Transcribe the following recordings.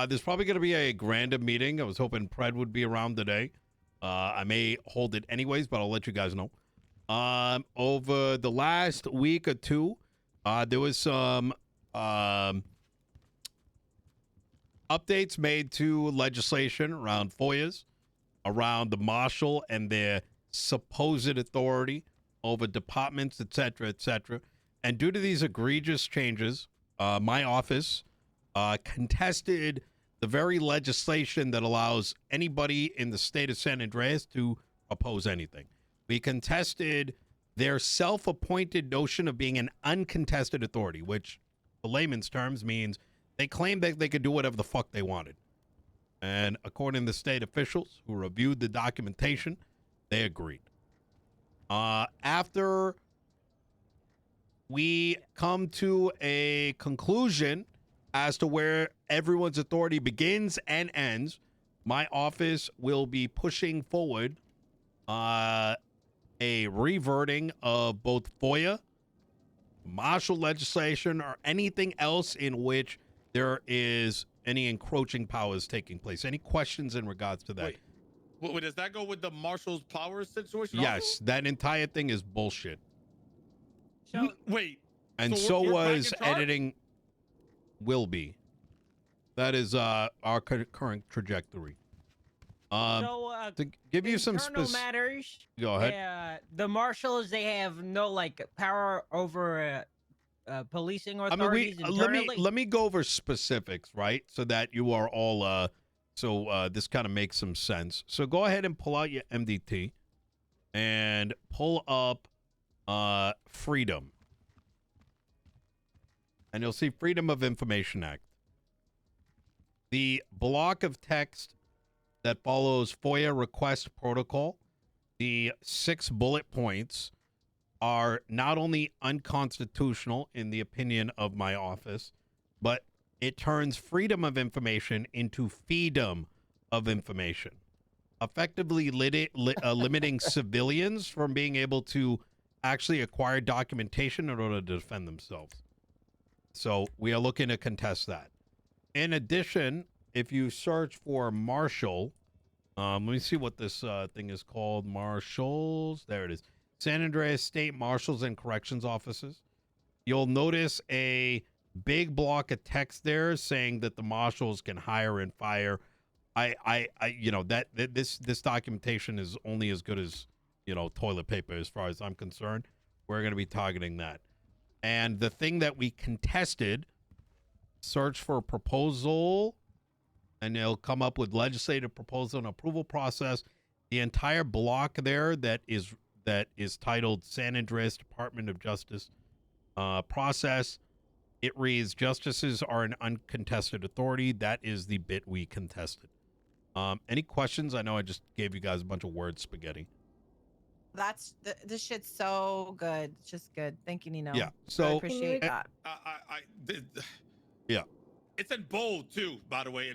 There's probably going to be a random meeting. I was hoping Pred would be around today. I may hold it anyways, but I'll let you guys know. Over the last week or two, there was some updates made to legislation around FOIAs, around the Marshal and their supposed authority over departments, etc., etc. And due to these egregious changes, my office contested the very legislation that allows anybody in the state of San Andreas to oppose anything. We contested their self-appointed notion of being an uncontested authority, which, in layman's terms, means they claimed that they could do whatever the fuck they wanted. And according to state officials who reviewed the documentation, they agreed. After we come to a conclusion as to where everyone's authority begins and ends, my office will be pushing forward a reverting of both FOIA, martial legislation, or anything else in which there is any encroaching powers taking place. Any questions in regards to that? Wait, does that go with the Marshals powers situation? Yes, also? that entire thing is bullshit. So, wait. And so was editing will be. That is our current trajectory. To give you some matters. Go ahead. The Marshals, they have no power over policing authorities internally. Let me go over specifics, right? So that you are all this kind of makes some sense. So go ahead and pull out your MDT and pull up Freedom. And you'll see Freedom of Information Act. The block of text that follows FOIA request protocol, the 6 bullet points, are not only unconstitutional in the opinion of my office, but it turns freedom of information into feedom of information, effectively limiting civilians from being able to actually acquire documentation in order to defend themselves. So we are looking to contest that. In addition, if you search for Marshal, let me see what this thing is called. Marshals. There it is. San Andreas State Marshals and Corrections Offices. You'll notice a big block of text there saying that the marshals can hire and fire. This documentation is only as good as, toilet paper as far as I'm concerned. We're going to be targeting that. And the thing that we contested, search for proposal, and it'll come up with legislative proposal and approval process. The entire block there that is titled San Andreas Department of Justice process. It reads, justices are an uncontested authority. That is the bit we contested. Any questions? I know I just gave you guys a bunch of word spaghetti. That's this shit's so good. It's just good. Thank you, Nino. Yeah. So I appreciate that. Yeah. It's in bold too, by the way.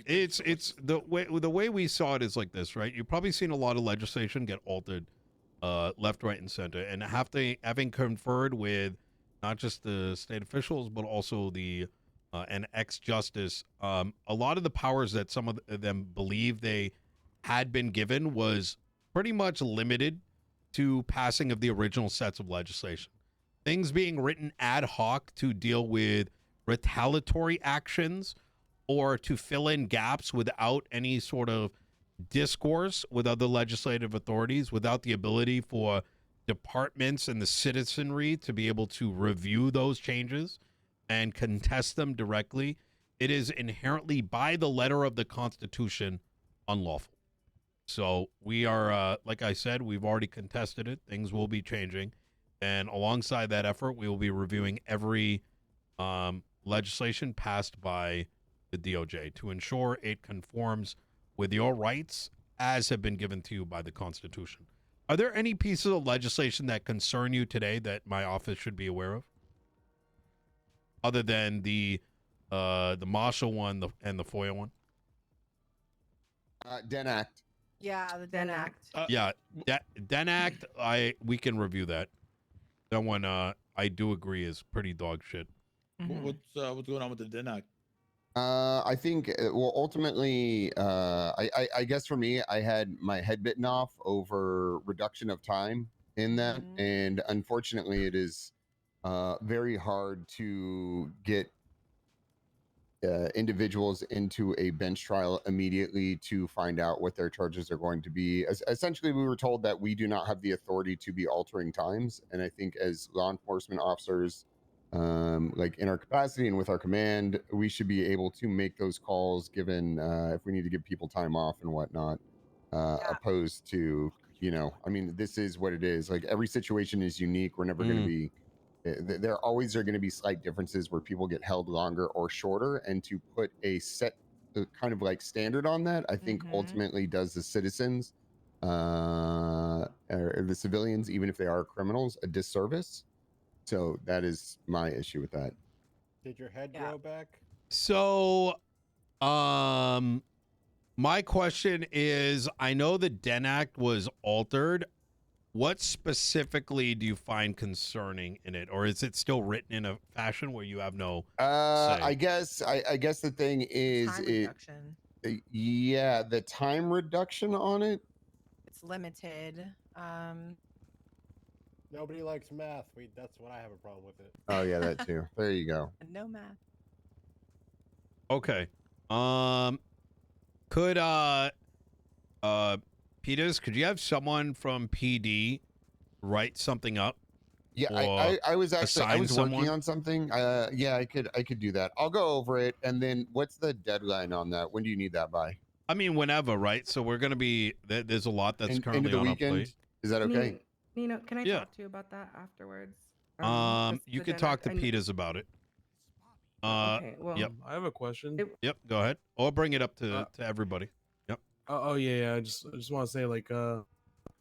It's the way we saw it is like this, right? You've probably seen a lot of legislation get altered left, right, and center, and having conferred with not just the state officials but also the an ex-justice, a lot of the powers that some of them believe they had been given was pretty much limited to passing of the original sets of legislation. Things being written ad hoc to deal with retaliatory actions or to fill in gaps without any sort of discourse with other legislative authorities, without the ability for departments and the citizenry to be able to review those changes and contest them directly. It is inherently, by the letter of the Constitution, unlawful. So we are, like I said, we've already contested it. Things will be changing. And alongside that effort, we will be reviewing every legislation passed by the DOJ to ensure it conforms with your rights as have been given to you by the Constitution. Are there any pieces of legislation that concern you today that my office should be aware of? Other than the Marshal one and the FOIA one? Den Act. Yeah, the Den Act. Den Act, we can review that. That one, I do agree, is pretty dog shit. Mhm. What's going on with the DIN Act? I think, well, ultimately, I guess for me, I had my head bitten off over reduction of time in that. Mhm. And unfortunately, it is very hard to get individuals into a bench trial immediately to find out what their charges are going to be. Essentially, we were told that we do not have the authority to be altering times. And I think as law enforcement officers, like in our capacity and with our command, we should be able to make those calls given if we need to give people time off and whatnot, opposed to, I mean, this is what it is. Like every situation is unique. We're never going to be there always are going to be slight differences where people get held longer or shorter, and to put a set kind of like standard on that, I think ultimately does the citizens or the civilians, even if they are criminals, a disservice. So that is my issue with that. Did your head Yeah. grow back? So, my question is, I know the DEN Act was altered. What specifically do you find concerning in it, or is it still written in a fashion where you have no say? I guess the thing is Time reduction. Yeah, the time reduction on it. It's limited. Nobody likes math. That's what I have a problem with it. Oh yeah, that too. There you go. No math. Okay. Could Peters, could you have someone from PD write something up? Yeah, Or I was actually I assign was someone? working on something. Yeah, I could do that. I'll go over it, and then what's the deadline on that? When do you need that by? I mean, whenever, right? So we're gonna be there's a lot that's Into currently the on our weekend? plate. Is that okay? Nino, can I Yeah. talk to you about that afterwards? You can talk to Peters about it. Okay, well, Yep. I have a question. Yep. Go ahead. Or bring it up to everybody. Yep. Yeah. I just want to say, like,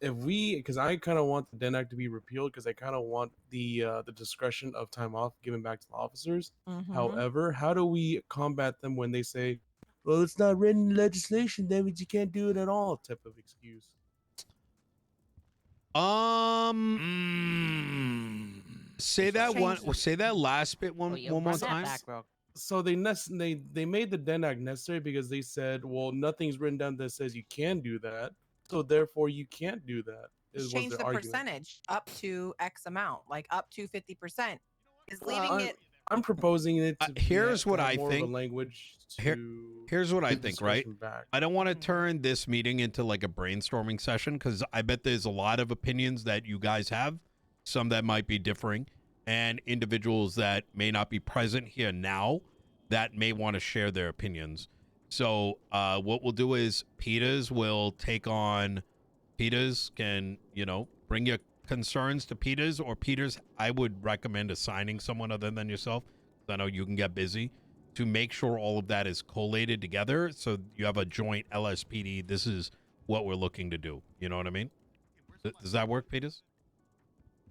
if we, because I kind of want the DEN Act to be repealed, because I kind of want the discretion of time off given back to the officers. However, how do we combat them when they say, "Well, it's not written in legislation, then you can't do it at all"? Type of excuse. Say that last bit one more time. So they made the DEN Act necessary because they said, well, nothing's written down that says you can do that, so therefore you can't do that. Just change the percentage up to X amount, like up to 50%. Is leaving it. I'm proposing it. To Here's what have I more of a think. language Here's what I give think, right? discretion back. I don't want to turn this meeting into like a brainstorming session because I bet there's a lot of opinions that you guys have, some that might be differing, and individuals that may not be present here now that may want to share their opinions. So what we'll do is Peters will take on. Peters can, bring your concerns to Peters, or Peters, I would recommend assigning someone other than yourself, because I know you can get busy, to make sure all of that is collated together so you have a joint LSPD. This is what we're looking to do. You know what I mean? Does that work, Peters?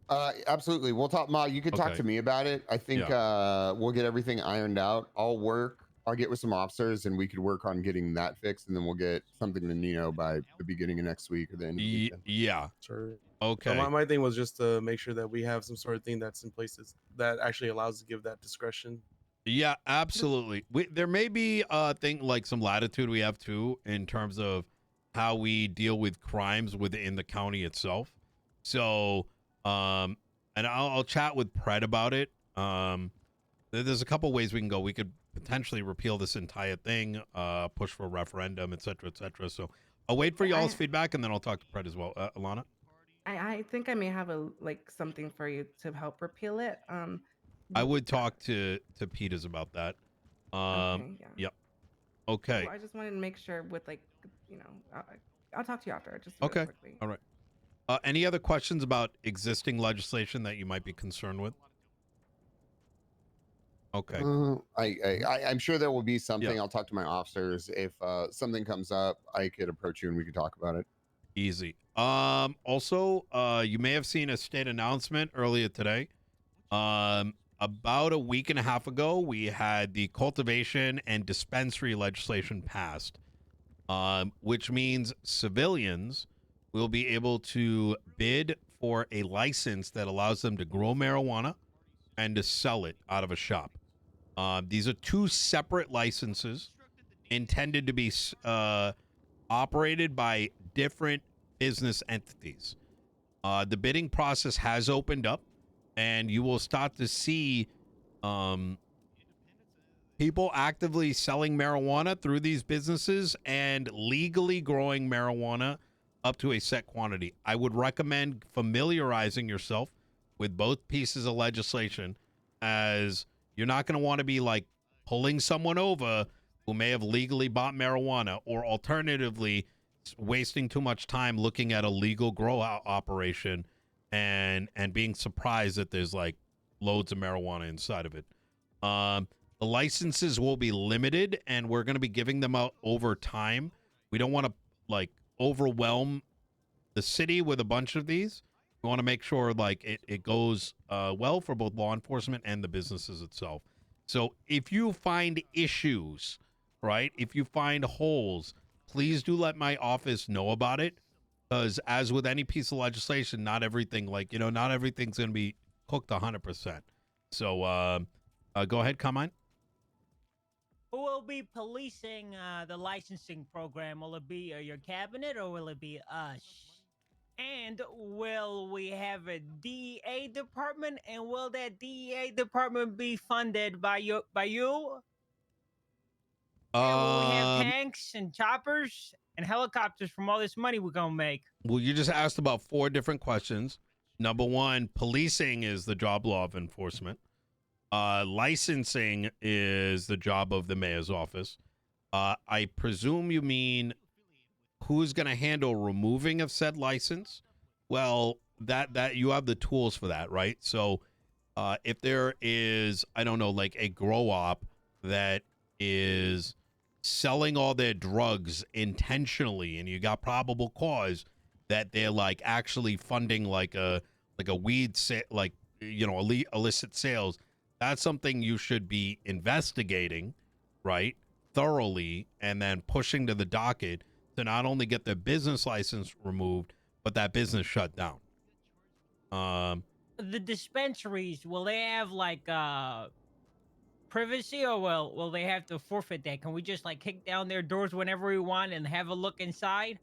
Absolutely. We'll talk. Ma, you can talk Okay. to me about it. I think we'll get everything ironed out. I'll get with some officers, and we could work on getting that fixed, and then we'll get something to Nino by the beginning of next week or the end of the weekend. Yeah. Sure. Okay. So my thing was just to make sure that we have some sort of thing that's in place that actually allows us to give that discretion. Yeah, absolutely. There may be a thing like some latitude we have too in terms of how we deal with crimes within the county itself. So, and I'll chat with Pred about it. There's a couple ways we can go. We could potentially repeal this entire thing, push for a referendum, et cetera, et cetera. So I'll wait for y'all's feedback, and then I'll talk to Pred as well. Alana? I think I may have something for you to help repeal it. I would talk to Peters about that. Okay, yeah. Yep. Okay. Well, I just wanted to make sure with I'll talk to you after. Just Okay. really quickly. All right. Any other questions about existing legislation that you might be concerned with? Okay. I'm sure there will be something. Yeah. I'll talk to my officers. If something comes up, I could approach you and we could talk about it. Easy. Also, you may have seen a state announcement earlier today. About a week and a half ago, we had the cultivation and dispensary legislation passed, which means civilians will be able to bid for a license that allows them to grow marijuana and to sell it out of a shop. These are two separate licenses intended to be operated by different business entities. The bidding process has opened up, and you will start to see people actively selling marijuana through these businesses and legally growing marijuana up to a set quantity. I would recommend familiarizing yourself with both pieces of legislation, as you're not going to want to be like pulling someone over who may have legally bought marijuana, or alternatively wasting too much time looking at a legal grow out operation and being surprised that there's like loads of marijuana inside of it. The licenses will be limited, and we're going to be giving them out over time. We don't want to like overwhelm the city with a bunch of these. We want to make sure like it goes well for both law enforcement and the businesses itself. So if you find issues, right, if you find holes, please do let my office know about it, because as with any piece of legislation, not everything, like, you know, not everything's going to be cooked 100%. So go ahead, Carmine. Who will be policing the licensing program? Will it be your cabinet, or will it be us? And will we have a DEA department? And will that DEA department be funded by you? And will we have tanks and choppers and helicopters from all this money we're gonna make? Well, you just asked about 4 different questions. Number 1, policing is the job law of enforcement. Licensing is the job of the mayor's office. I presume you mean who's going to handle removing of said license? Well, that you have the tools for that, right? So if there is, I don't know, like a grow op that is selling all their drugs intentionally, and you got probable cause that they're like actually funding like a weed like, you know, illicit sales, that's something you should be investigating, right, thoroughly, and then pushing to the docket to not only get their business license removed, but that business shut down. The dispensaries, will they have like privacy, or will they have to forfeit that? Can we just like kick down their doors whenever we want and have a look inside?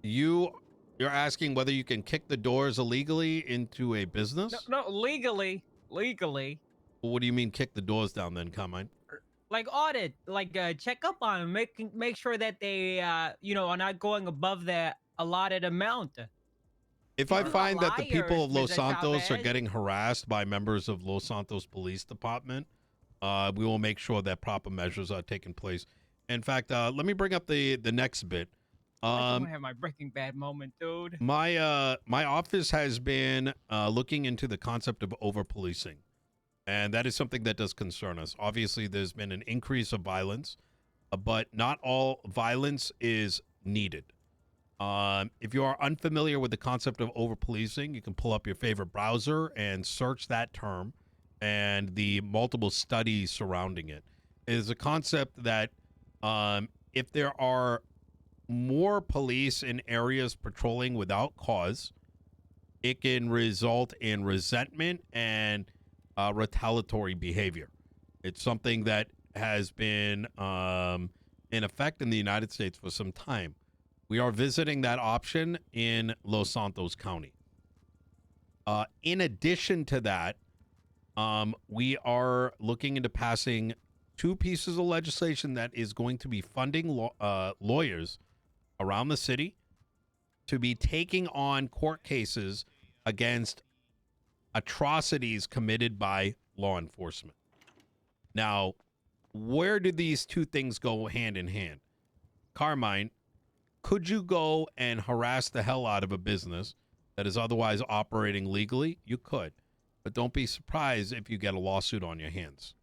You're asking whether you can kick the doors illegally into a business? No, legally. What do you mean kick the doors down then, Carmine? Like audit, like check up on them, make sure that they you know, are not going above the allotted amount. If I find that the people of Los Mr. Santos are Chavez. getting harassed by members of Los Santos Police Department, we will make sure that proper measures are taking place. In fact, let me bring up the next bit. I don't have my Breaking Bad moment, dude. My office has been looking into the concept of over-policing, and that is something that does concern us. Obviously, there's been an increase of violence, but not all violence is needed. If you are unfamiliar with the concept of over-policing, you can pull up your favorite browser and search that term and the multiple studies surrounding it. It is a concept that if there are more police in areas patrolling without cause, it can result in resentment and retaliatory behavior. It's something that has been in effect in the United States for some time. We are visiting that option in Los Santos County. In addition to that, we are looking into passing 2 pieces of legislation that is going to be funding lawyers around the city to be taking on court cases against atrocities committed by law enforcement. Now, where do these 2 things go hand in hand? Carmine, could you go and harass the hell out of a business that is otherwise operating legally? You could, but don't be surprised if you get a lawsuit on your hands.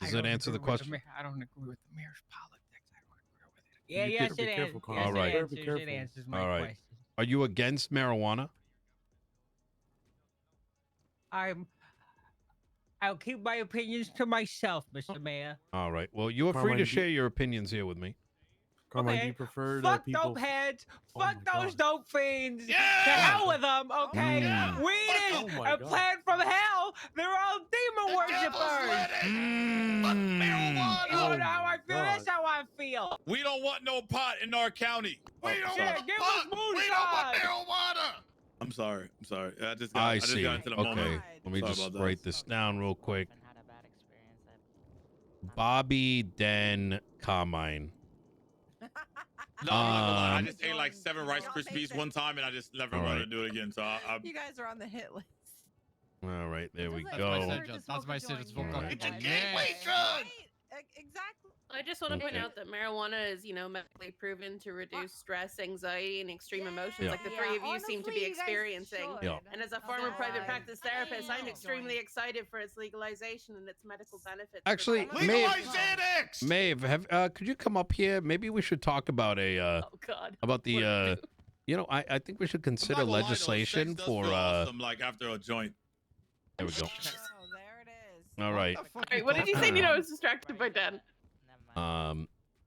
Does that answer the question? I don't agree with the mayor's politics. Be Yeah, yes, be it careful, answers. Carl. All right. Be careful. It answers my All right. question. Are you against marijuana? I'll keep my opinions to myself, Mr. Mayor. All right. Well, you are free Carmine, to do- share your opinions here with me. Carmine, do Okay, you prefer Fuck people? dope heads. Oh Fuck my those God. dope fiends. Yeah! To hell with them, okay? Mm. Weed Oh is my a God. plan from hell. They're all devil worshippers. Marijuana. You know how I feel? God. That's how I feel. We don't want no pot in our county. Oh, We don't sorry. want Give pot. us moonshine. We don't want marijuana. I'm sorry. I just got I see. got into the Okay, moment. let me Sorry just about that. write this down real quick. Bobby Den Carmine. No, I'm not gonna lie. I Um, just ate like 7 Rice Krispies one time, and I just never All wanted to right. do it again. So I You guys are on the hit list. All right, there we That's go. my sentence. Alright. It's a Yes. gateway drug. Right, exactly. I just want to point Okay. out that marijuana is, medically proven to reduce stress, anxiety, and extreme emotions, Yeah. like the three of you seem to be experiencing. Yeah. And as a Okay. former private practice therapist, I'm know. extremely excited for its legalization and its medical benefits. for Actually, common Maeve- people. Legalize Xanax. Maeve, could you come up here? Maybe we should talk about Oh God. about the What do? I think we should I'm not consider gonna lie, though, legislation sex does for feel awesome, like after a joint. there we go. Oh, there it is. All right. All right, what did you say? Nino, I was distracted by Dan.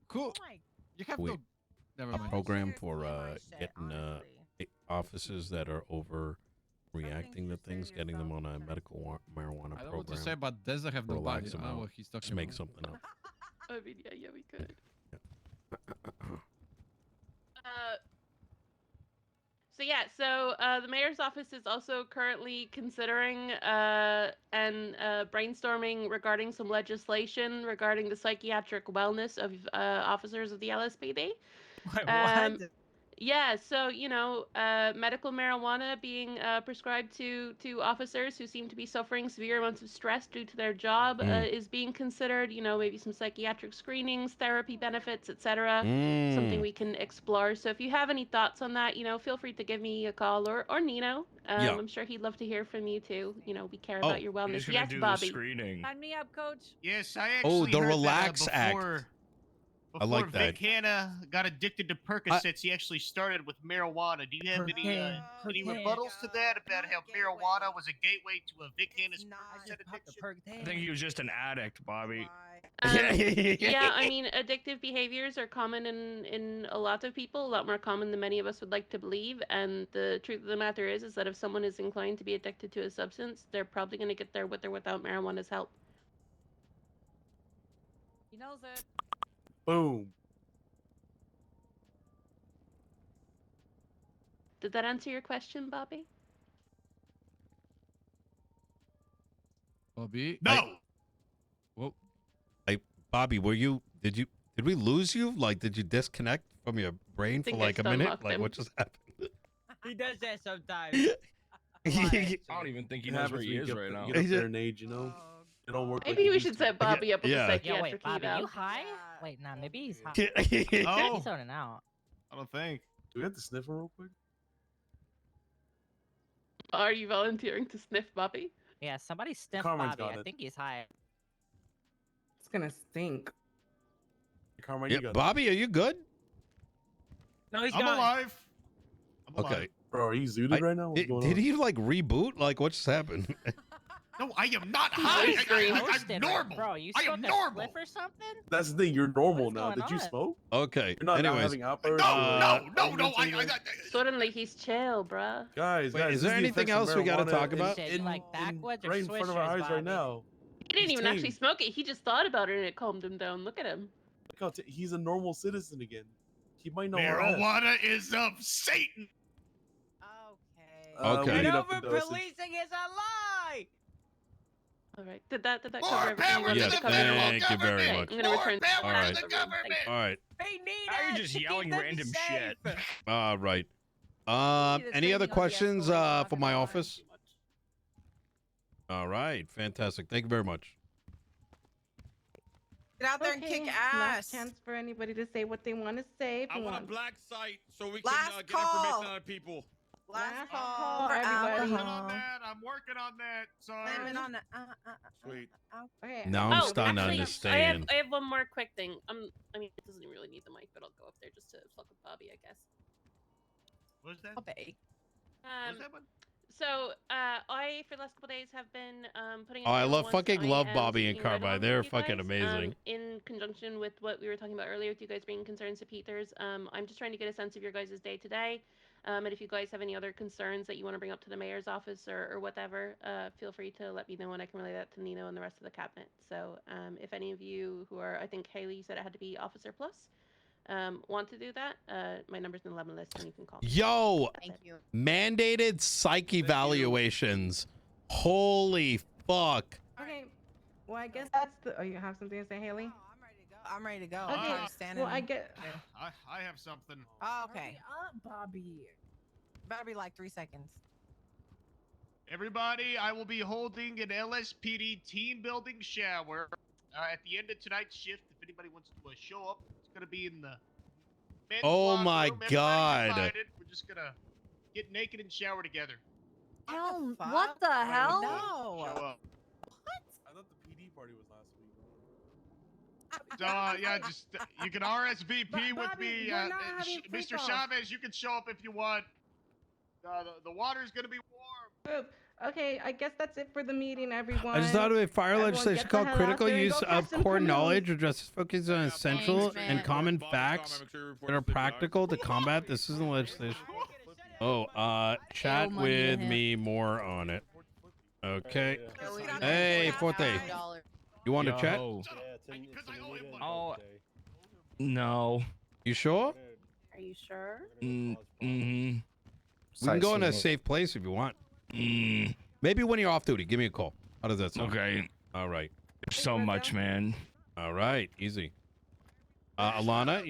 Cool. Oh my You have Wait. no. Never A mind. program Seriously, for my shit, getting honestly. officers that are overreacting you to just things, say getting them on a yourself. medical marijuana I don't want to say, program. but Desert have no body. Relax I him don't know out. what he's talking Just make about. something up. I mean, yeah, we could. So the mayor's office is also currently considering and brainstorming regarding some legislation regarding the psychiatric wellness of officers of the LSPD. What? Yeah, so medical marijuana being prescribed to officers who seem to be suffering severe amounts of stress due to their job is being considered. Maybe some psychiatric screenings, therapy benefits, etc. Something we can explore. So if you have any thoughts on that, feel free to give me a call or Nino. Yeah. I'm sure he'd love to hear from you too. We care Oh, about your wellness. Who's gonna Yes, do Bobby. the screening? Sign me up, coach. Yes, I Oh, actually the heard Relax that, Act. before I like that. Vic Hanna got addicted to Percocets, he actually started with marijuana. Do you have any rebuttals to that about how marijuana was a gateway to a Vic Hanna's Percocet addiction? I think he was just an addict, Bobby. Yeah, I mean, addictive behaviors are common in a lot of people, a lot more common than many of us would like to believe. And the truth of the matter is that if someone is inclined to be addicted to a substance, they're probably going to get there with or without marijuana's help. He knows it. Boom. Did that answer your question, Bobby? Bobby. No! Whoa. Bobby, did we lose you? Like, did you disconnect from your brain for think like I a minute? stunlocked Like, him. what just happened? He does that sometimes. I don't even think he It knows happens where when he you is get right up- now. Get up there in age, It don't work. Maybe we should set Bobby up with Yeah. a psychiatric Yo, wait, Bobby, eval. you high? Wait, nah, maybe he's high. Oh, He's zoning out. I don't think. Do we have to sniff him real quick? Are you volunteering to sniff Bobby? Yeah, somebody sniff Carmen's Bobby. got I it. think he's high. It's gonna stink. Carmine, Yeah, you got Bobby, are you good? No, he's I'm gone. alive. I'm Okay. alive. Bro, are you zooted right now? What's going Did on? he like reboot? Like, what just happened? No, I am not He's high. whispering. I'm Roasted, normal. Bro, you I am smoked a normal. spliff or something? That's the thing. You're normal What's now. going Did you on? smoke? Okay. You're not now Anyways, having outbursts. No, or, no. arguments or anything? Suddenly he's chill, bruh. Guys, Wait, guys, is this there the anything effects of else we gotta marijuana talk about? Shit, you like backwoods or right in front of our swishers, eyes right Bobby? now. He didn't He's even actually tame. smoke it. He just thought about it and it calmed him down. Look at him. Look how he's a normal citizen again. He might know our ass. Marijuana is of Satan. Okay. Okay. we And need up the over dosage. policing is a lie. All right. Did that cover More everything you power wanted to Yes, the to cover? federal thank you very government. much. I'm gonna More return. power All right. to the government. all right. They need Now you're us just to keep yelling them random safe. shit. All right. the Any other training on the questions escalator for my talking office? All right. Fantastic. Thank you very much. Get out there and Okay, kick last ass. chance for anybody to say what they want to say. If I you want a want. black site so we can Last get call. information out of people. Last Last call call, for everybody. Working on alcohol. that. I'm working on that. Sorry. Blaming on the, Sweet. Okay. Now I'm Oh, starting to actually, understand. I have one more quick thing. I mean, it doesn't really need the mic, but I'll go up there just to fuck with Bobby, I guess. What was that? I'll bake. What was that one? So, I for the last couple days have been putting. Oh, I together love once fucking I love am Bobby and speaking right Carbide. along They're with you fucking guys, amazing. in conjunction with what we were talking about earlier, with you guys bringing concerns to Peters, I'm just trying to get a sense of your guys' day to day. And if you guys have any other concerns that you want to bring up to the mayor's office or whatever, feel free to let me know and I can relay that to Nino and the rest of the cabinet. So if any of you who are, I think Haley said it had to be Officer Plus, want to do that, my number's in the 11 list and you can call me. Yo, That's it. mandated psych evaluations. Holy fuck. Okay. Well, I guess that's the. Oh, you have something to say, Haley? I'm ready to go. Okay. I'm standing. Well, I get. I have something. Oh, okay. Bobby. Better be like 3 seconds. Everybody, I will be holding an LSPD team building shower at the end of tonight's shift. If anybody wants to show up, it's gonna be in the men's Oh locker my room. Everybody's God. invited. We're just gonna get naked and shower together. Hell, fuck? what the hell? No. Show up. I thought the PD party was last week. So yeah, just you can RSVP with Bobby, me, we're not having Mr. freak-offs. Chavez. You can show up if you want. The water's gonna be warm. Okay, I guess that's it for the meeting, everyone. I just thought of a fire Everyone legislation get the called hell out critical there and use go of catch some core criminals. knowledge, addresses focus on essential Thanks, and man. common facts that are practical to combat. This isn't legislation. Oh, chat money to with him. me more on it. Okay. Yeah, Hey, Forte. You want to chat? Yeah, it's in I owe him Anita and Oh. Dante. No. You sure? Dude, Are you sure? we're gonna cause problems. Mm-hmm. We can go in a safe place if you want. Mm, Maybe when you're off duty. Give me a call. How does that sound? okay. All right. So much, man. All right. Easy. Alana,